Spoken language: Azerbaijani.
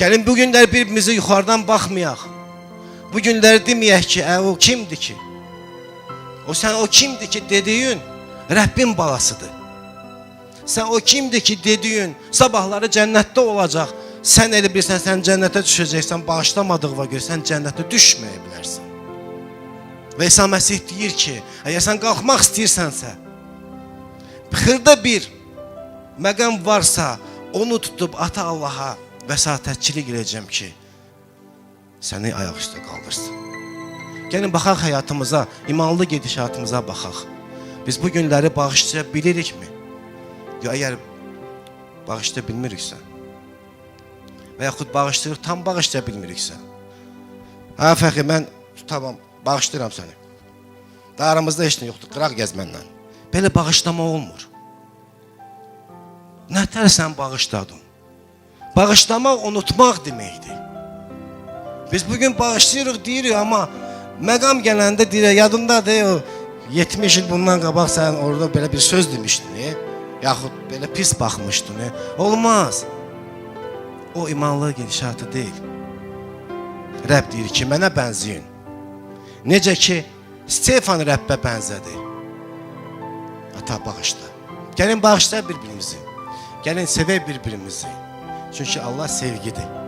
Gəlin bu günlər bir-birimizi yuxarıdan baxmayaq. Bu günlər deməyək ki, o kimdir ki? Sən o kimdir ki dediyin Rəbbin balasıdır. Sən o kimdir ki dediyin sabahları cənnətdə olacaq. Sən elə bilirsən, sən cənnətə düşəcəksən, bağışlamadığına görə sən cənnətə düşməyə bilərsən. Və İsa Məsih deyir ki, əgər sən qalxmaq istəyirsənsə, xırda bir məqam varsa, onu tutub ata Allaha vəsatətçilik edəcəm ki, səni ayaq üstə qaldırsın. Gəlin baxaq həyatımıza, imanlı gedişatımıza baxaq. Biz bu günləri bağışlaya bilirikmi? Əgər bağışlaya bilmiriksə və yaxud bağışlayırıq, tam bağışlaya bilmiriksə, Fəxri, mən tamam, bağışlayıram səni. Aramızda heç nə yoxdur, qıraq gəz məndən. Belə bağışlama olmur. Nətər sən bağışladın? Bağışlamaq, unutmaq deməkdir. Biz bugün bağışlayırıq, deyirik, amma məqam gələndə deyir, yadındadır, o 70 il bundan qabaq sən orada belə bir söz demişdin, yaxud belə pis baxmışdın. Olmaz. O imanlı gedişatı deyil. Rəbb deyir ki, mənə bənziyin. Necə ki, Stefan Rəbbə bənzədi. Ata, bağışla. Gəlin bağışla bir-birimizi. Gəlin sevək bir-birimizi. Çünki Allah sevgidir.